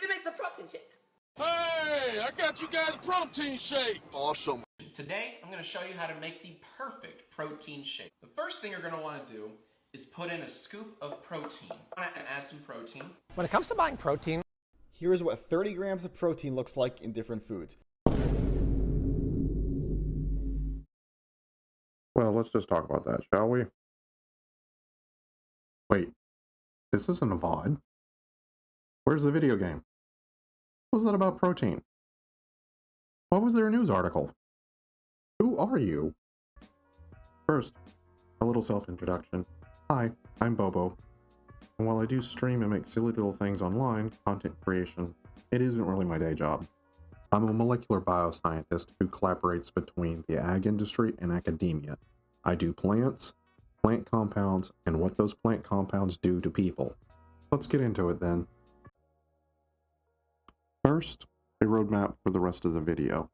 It makes a protein shake. Hey, I got you guys protein shakes. Awesome. Today, I'm going to show you how to make the perfect protein shake. The first thing you're going to want to do is put in a scoop of protein. I'm going to add some protein. When it comes to buying protein, Here's what 30 grams of protein looks like in different foods. Well, let's just talk about that, shall we? Wait, this isn't a VOD. Where's the video game? What was that about protein? Why was there a news article? Who are you? First, a little self-introduction. Hi, I'm Bobo. And while I do stream and make silly little things online, content creation, it isn't really my day job. I'm a molecular bioscientist who collaborates between the ag industry and academia. I do plants, plant compounds, and what those plant compounds do to people. Let's get into it then. First, a roadmap for the rest of the video.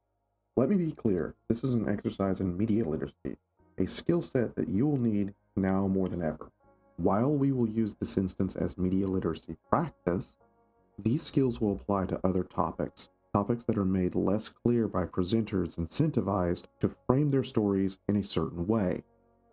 Let me be clear, this is an exercise in media literacy, a skill set that you will need now more than ever. While we will use this instance as media literacy practice, these skills will apply to other topics that are made less clear by presenters incentivized to frame their stories in a certain way.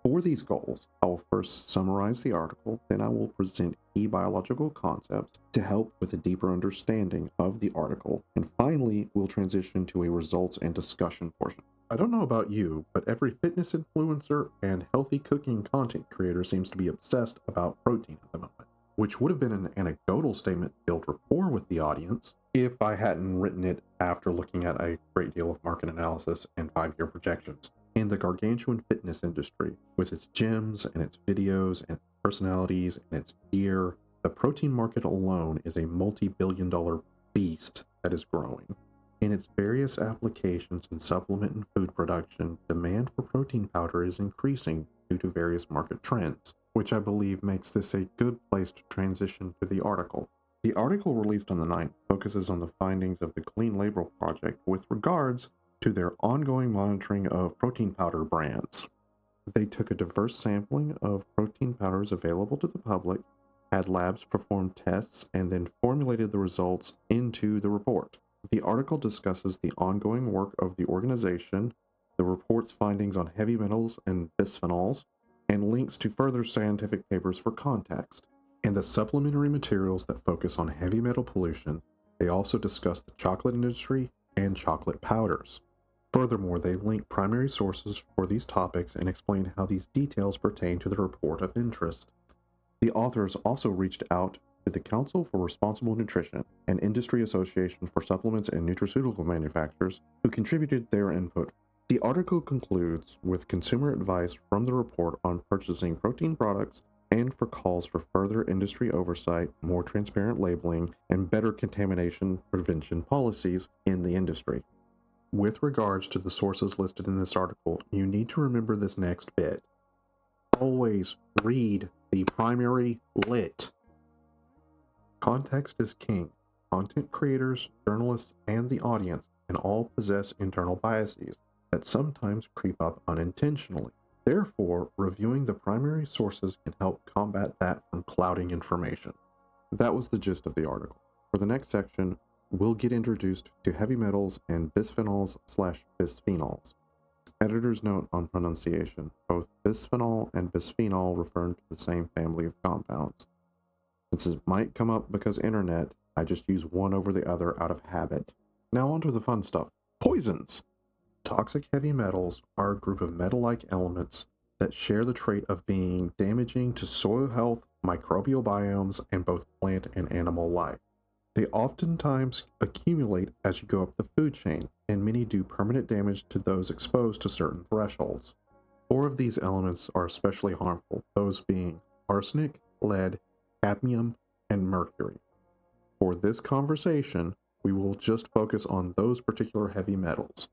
For these goals, I will first summarize the article, then I will present key biological concepts to help with a deeper understanding of the article, and finally, we'll transition to a results and discussion portion. I don't know about you, but every fitness influencer and healthy cooking content creator seems to be obsessed about protein at the moment, which would have been an anecdotal statement to build rapport with the audience if I hadn't written it after looking at a great deal of market analysis and 5-year projections. In the gargantuan fitness industry, with its gyms and its videos and personalities and its gear, the protein market alone is a multi-billion-dollar beast that is growing. In its various applications in supplement and food production, demand for protein powder is increasing due to various market trends, which I believe makes this a good place to transition to the article. The article released on the 9th focuses on the findings of the Clean Label Project with regards to their ongoing monitoring of protein powder brands. They took a diverse sampling of protein powders available to the public, had labs perform tests, and then formulated the results into the report. The article discusses the ongoing work of the organization, the report's findings on heavy metals and bisphenols, and links to further scientific papers for context. In the supplementary materials that focus on heavy metal pollution, they also discuss the chocolate industry and chocolate powders. Furthermore, they link primary sources for these topics and explain how these details pertain to the report of interest. The authors also reached out to the Council for Responsible Nutrition, an industry association for supplements and nutraceutical manufacturers, who contributed their input. The article concludes with consumer advice from the report on purchasing protein products and for calls for further industry oversight, more transparent labeling, and better contamination prevention policies in the industry. With regards to the sources listed in this article, you need to remember this next bit. Always read the primary lit. Context is king. Content creators, journalists, and the audience can all possess internal biases that sometimes creep up unintentionally. Therefore, reviewing the primary sources can help combat that from clouding information. That was the gist of the article. For the next section, we'll get introduced to heavy metals and bisphenols/bisphenols. Editor's note on pronunciation. Both bisphenol and bisphenol refer to the same family of compounds. Since it might come up because internet, I just use one over the other out of habit. Now onto the fun stuff. Poisons! Toxic heavy metals are a group of metal-like elements that share the trait of being damaging to soil health, microbial biomes, and both plant and animal life. They oftentimes accumulate as you go up the food chain, and many do permanent damage to those exposed to certain thresholds. 4 of these elements are especially harmful, those being arsenic, lead, cadmium, and mercury. For this conversation, we will just focus on those particular heavy metals.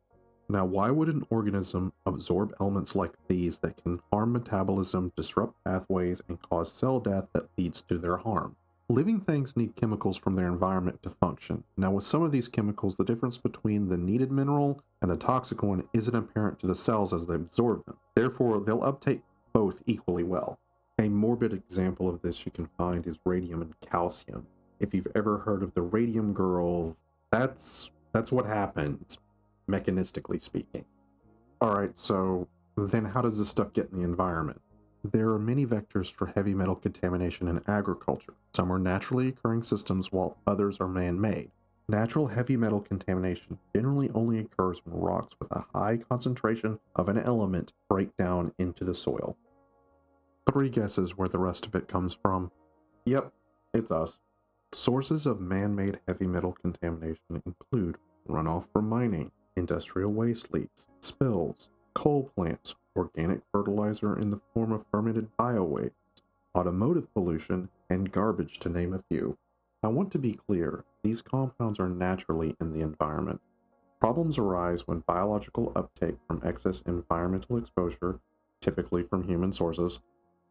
Now, why would an organism absorb elements like these that can harm metabolism, disrupt pathways, and cause cell death that leads to their harm? Living things need chemicals from their environment to function. Now, with some of these chemicals, the difference between the needed mineral and the toxic one isn't apparent to the cells as they absorb them. Therefore, they'll uptake both equally well. A morbid example of this you can find is radium and calcium. if you've ever heard of the radium girls, that's what happens, mechanistically speaking. Alright, so then how does this stuff get in the environment? There are many vectors for heavy metal contamination in agriculture. Some are naturally occurring systems while others are man-made. Natural heavy metal contamination generally only occurs when rocks with a high concentration of an element break down into the soil. 3 guesses where the rest of it comes from. Yep, it's us. Sources of man-made heavy metal contamination include runoff from mining, industrial waste leaks, spills, coal plants, organic fertilizer in the form of fermented biowaste, automotive pollution, and garbage, to name a few. I want to be clear, these compounds are naturally in the environment. Problems arise when biological uptake from excess environmental exposure, typically from human sources,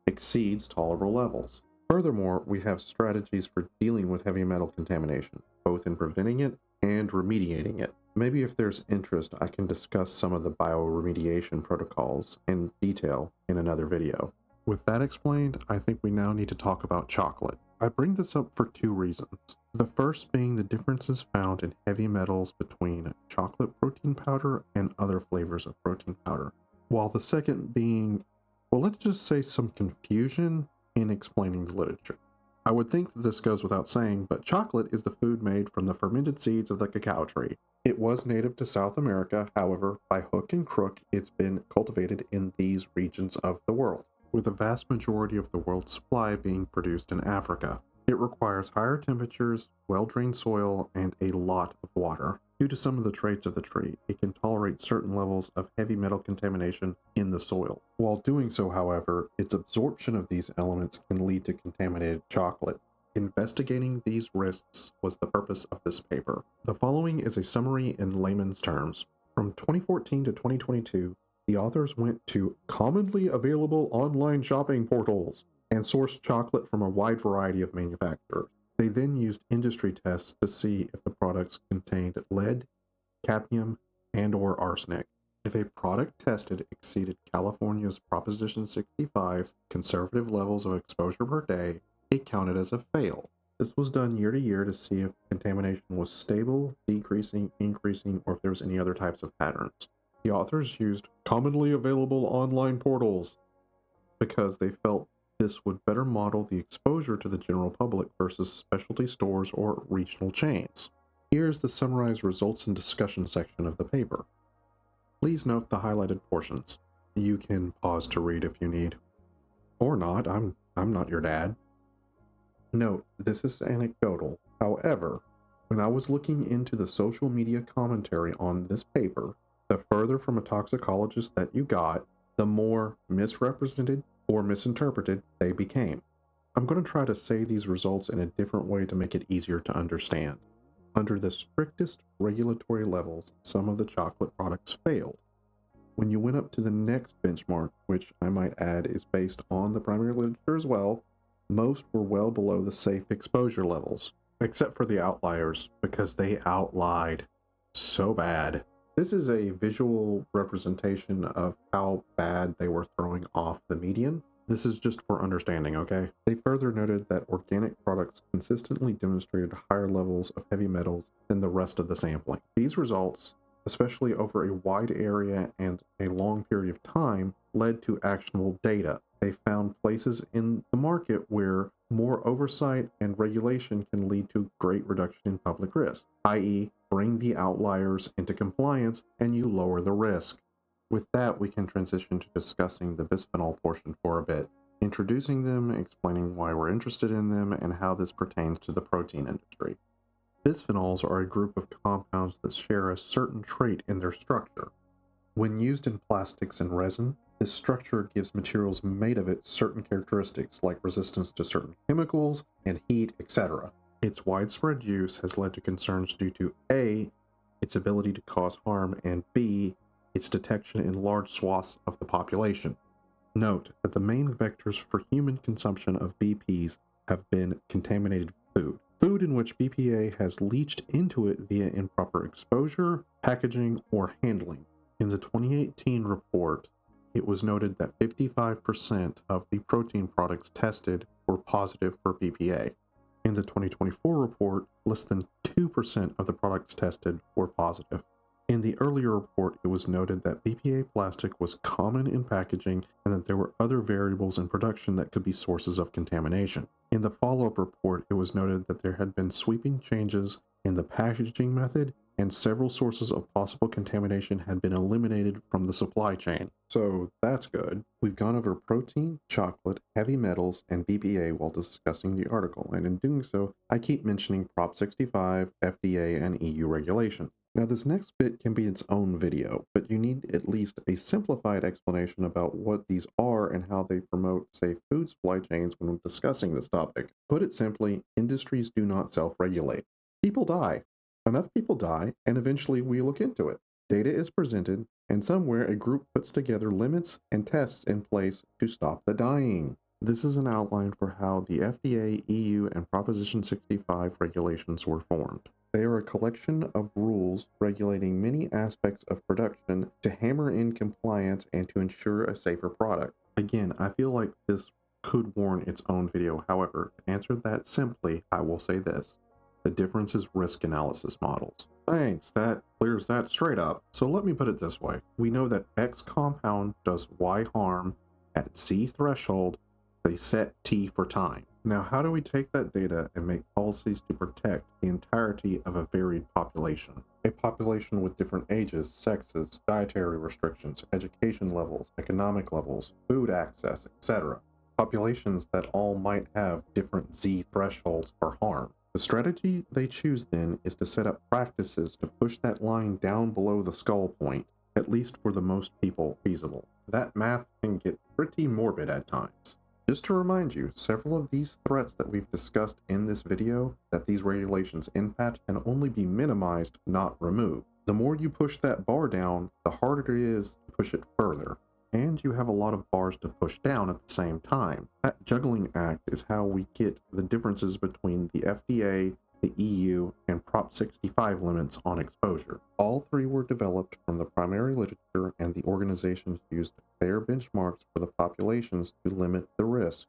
exceeds tolerable levels. Furthermore, we have strategies for dealing with heavy metal contamination, both in preventing it and remediating it. Maybe if there's interest, I can discuss some of the bioremediation protocols in detail in another video. With that explained, I think we now need to talk about chocolate. I bring this up for 2 reasons. The first being the differences found in heavy metals between chocolate protein powder and other flavors of protein powder, while the second being, well, let's just say some confusion in explaining the literature. I would think that this goes without saying, but chocolate is the food made from the fermented seeds of the cacao tree. It was native to South America, however, by hook and crook, it's been cultivated in these regions of the world, with the vast majority of the world's supply being produced in Africa. It requires higher temperatures, well-drained soil, and a lot of water. Due to some of the traits of the tree, it can tolerate certain levels of heavy metal contamination in the soil. While doing so, however, its absorption of these elements can lead to contaminated chocolate. Investigating these risks was the purpose of this paper. The following is a summary in layman's terms. From 2014 to 2022, the authors went to commonly available online shopping portals and sourced chocolate from a wide variety of manufacturers. They then used industry tests to see if the products contained lead, cadmium, and/or arsenic. If a product tested exceeded California's Proposition 65's conservative levels of exposure per day, it counted as a fail. This was done year to year to see if contamination was stable, decreasing, increasing, or if there was any other types of patterns. The authors used commonly available online portals because they felt this would better model the exposure to the general public versus specialty stores or regional chains. Here's the summarized results and discussion section of the paper. Please note the highlighted portions. You can pause to read if you need. Or not, I'm not your dad. Note, this is anecdotal. However, when I was looking into the social media commentary on this paper, the further from a toxicologist that you got, the more misrepresented or misinterpreted they became. I'm going to try to say these results in a different way to make it easier to understand. Under the strictest regulatory levels, some of the chocolate products failed. When you went up to the next benchmark, which I might add is based on the primary literature as well, most were well below the safe exposure levels, except for the outliers, because they outlied so bad. This is a visual representation of how bad they were throwing off the median. This is just for understanding, okay? They further noted that organic products consistently demonstrated higher levels of heavy metals than the rest of the sampling. These results, especially over a wide area and a long period of time, led to actionable data. They found places in the market where more oversight and regulation can lead to great reduction in public risk, i.e., bring the outliers into compliance and you lower the risk. With that, we can transition to discussing the bisphenol portion for a bit, introducing them, explaining why we're interested in them, and how this pertains to the protein industry. Bisphenols are a group of compounds that share a certain trait in their structure. When used in plastics and resin, this structure gives materials made of it certain characteristics like resistance to certain chemicals and heat, etc. Its widespread use has led to concerns due to A, its ability to cause harm, and B, its detection in large swaths of the population. Note that the main vectors for human consumption of BPs have been contaminated food. Food in which BPA has leached into it via improper exposure, packaging, or handling. In the 2018 report, it was noted that 55% of the protein products tested were positive for BPA. In the 2024 report, less than 2% of the products tested were positive. In the earlier report, it was noted that BPA plastic was common in packaging and that there were other variables in production that could be sources of contamination. In the follow-up report, it was noted that there had been sweeping changes in the packaging method and several sources of possible contamination had been eliminated from the supply chain. So that's good. We've gone over protein, chocolate, heavy metals, and BPA while discussing the article, and in doing so, I keep mentioning Prop 65, FDA, and EU regulations. Now this next bit can be its own video, but you need at least a simplified explanation about what these are and how they promote safe food supply chains when discussing this topic. Put it simply, industries do not self-regulate. People die. Enough people die, and eventually we look into it. Data is presented, and somewhere a group puts together limits and tests in place to stop the dying. This is an outline for how the FDA, EU, and Proposition 65 regulations were formed. They are a collection of rules regulating many aspects of production to hammer in compliance and to ensure a safer product. Again, I feel like this could warrant its own video. However, to answer that simply, I will say this. The difference is risk analysis models. Thanks, that clears that straight up. So let me put it this way. We know that X compound does Y harm at C threshold. They set T for time. Now, how do we take that data and make policies to protect the entirety of a varied population? A population with different ages, sexes, dietary restrictions, education levels, economic levels, food access, etc. Populations that all might have different Z thresholds for harm. The strategy they choose then is to set up practices to push that line down below the skull point, at least for the most people feasible. That math can get pretty morbid at times. Just to remind you, several of these threats that we've discussed in this video that these regulations impact can only be minimized, not removed. The more you push that bar down, the harder it is to push it further. And you have a lot of bars to push down at the same time. That juggling act is how we get the differences between the FDA, the EU, and Prop 65 limits on exposure. All three were developed from the primary literature, and the organizations used fair benchmarks for the populations to limit the risk.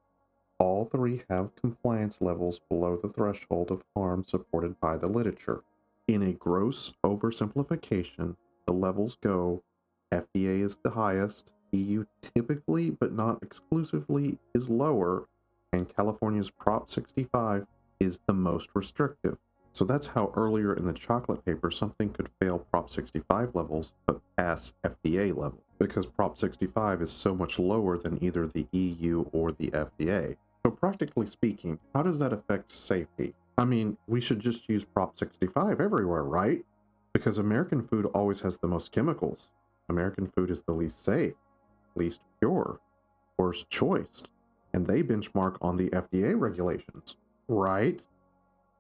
All three have compliance levels below the threshold of harm supported by the literature. In a gross oversimplification, the levels go: FDA is the highest, EU typically but not exclusively is lower, and California's Prop 65 is the most restrictive. So that's how earlier in the chocolate paper something could fail Prop 65 levels but pass FDA level, because Prop 65 is so much lower than either the EU or the FDA. So practically speaking, how does that affect safety? I mean, we should just use Prop 65 everywhere, right? Because American food always has the most chemicals. American food is the least safe, least pure, worst choice, and they benchmark on the FDA regulations, right?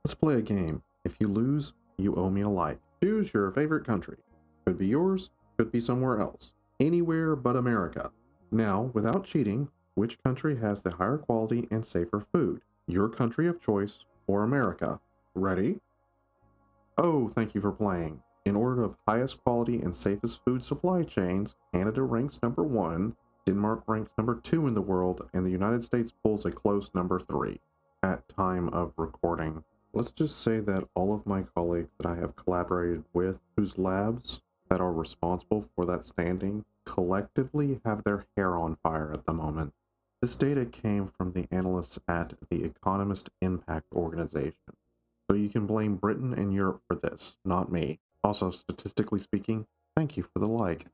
Let's play a game. If you lose, you owe me a like. Choose your favorite country. Could be yours, could be somewhere else. Anywhere but America. Now, without cheating, which country has the higher quality and safer food? Your country of choice or America? Ready? Oh, thank you for playing. In order of highest quality and safest food supply chains, Canada ranks number 1, Denmark ranks number 2 in the world, and the United States pulls a close number 3 at time of recording. Let's just say that all of my colleagues that I have collaborated with, whose labs that are responsible for that standing, collectively have their hair on fire at the moment. This data came from the analysts at the Economist Impact Organization. So you can blame Britain and Europe for this, not me. Also, statistically speaking, thank you for the like.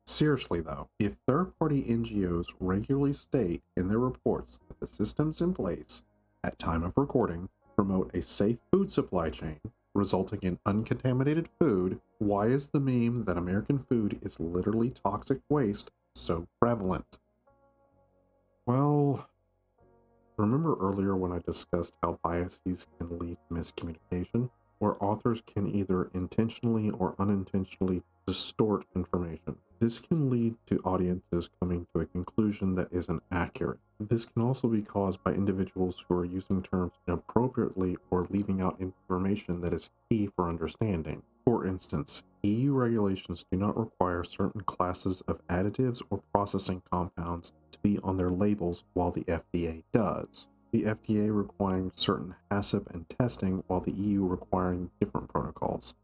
Seriously though, if third-party NGOs regularly state in their reports that the systems in place, at time of recording, promote a safe food supply chain, resulting in uncontaminated food, why is the meme that American food is literally toxic waste so prevalent? Well, remember earlier when I discussed how biases can lead to miscommunication, where authors can either intentionally or unintentionally distort information? This can lead to audiences coming to a conclusion that isn't accurate. This can also be caused by individuals who are using terms inappropriately or leaving out information that is key for understanding. For instance, EU regulations do not require certain classes of additives or processing compounds to be on their labels, while the FDA does. the FDA requiring certain HACCP and testing, while the EU requiring different protocols.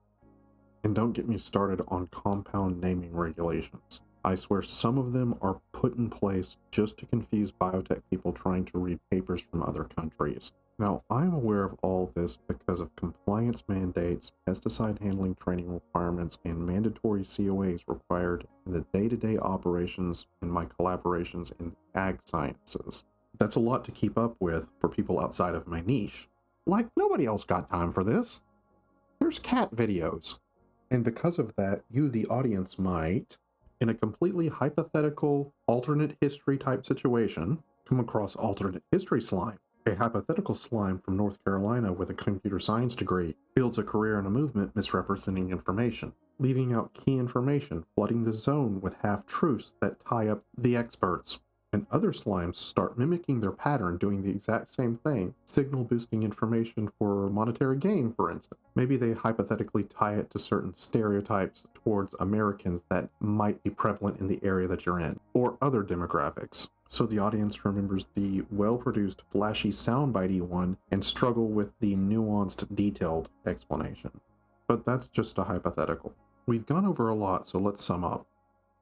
And don't get me started on compound naming regulations. I swear some of them are put in place just to confuse biotech people trying to read papers from other countries. Now, I'm aware of all this because of compliance mandates, pesticide handling training requirements, and mandatory COAs required in the day-to-day operations in my collaborations in the ag sciences. That's a lot to keep up with for people outside of my niche. Like, nobody else got time for this. There's cat videos. And because of that, you, the audience, might, in a completely hypothetical, alternate history type situation, come across alternate history slime. A hypothetical slime from North Carolina with a computer science degree builds a career in a movement misrepresenting information, leaving out key information, flooding the zone with half-truths that tie up the experts. And other slimes start mimicking their pattern, doing the exact same thing, signal boosting information for monetary gain, for instance. Maybe they hypothetically tie it to certain stereotypes towards Americans that might be prevalent in the area that you're in, or other demographics. So the audience remembers the well-produced, flashy, soundbitey one and struggle with the nuanced, detailed explanation. But that's just a hypothetical. We've gone over a lot, so let's sum up.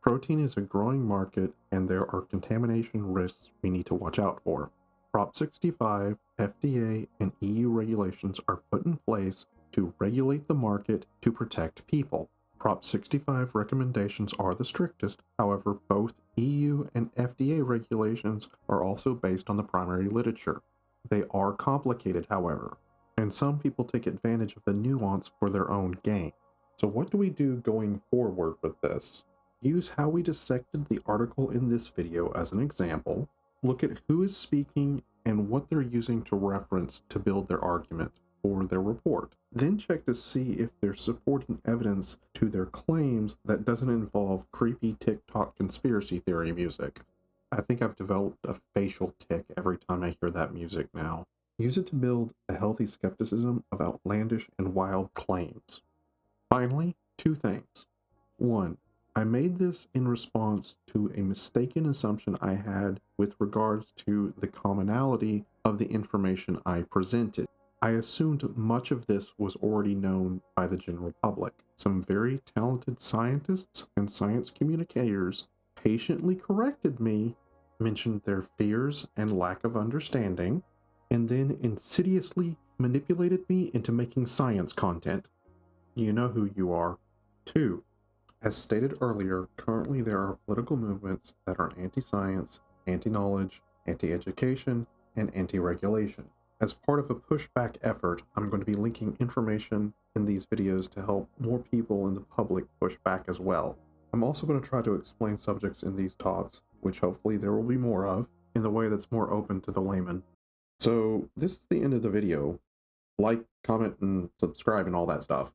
Protein is a growing market, and there are contamination risks we need to watch out for. Prop 65, FDA, and EU regulations are put in place to regulate the market to protect people. Prop 65 recommendations are the strictest, however, both EU and FDA regulations are also based on the primary literature. They are complicated, however, and some people take advantage of the nuance for their own gain. So what do we do going forward with this? Use how we dissected the article in this video as an example, look at who is speaking and what they're using to reference to build their argument or their report. Then check to see if there's supporting evidence to their claims that doesn't involve creepy TikTok conspiracy theory music. I think I've developed a facial tic every time I hear that music now. Use it to build a healthy skepticism of outlandish and wild claims. Finally, two things. One, I made this in response to a mistaken assumption I had with regards to the commonality of the information I presented. I assumed much of this was already known by the general public. Some very talented scientists and science communicators patiently corrected me, mentioned their fears and lack of understanding, and then insidiously manipulated me into making science content. You know who you are. 2. As stated earlier, currently there are political movements that are anti-science, anti-knowledge, anti-education, and anti-regulation. As part of a pushback effort, I'm going to be linking information in these videos to help more people in the public push back as well. I'm also going to try to explain subjects in these talks, which hopefully there will be more of, in the way that's more open to the layman. So this is the end of the video. Like, comment, and subscribe and all that stuff.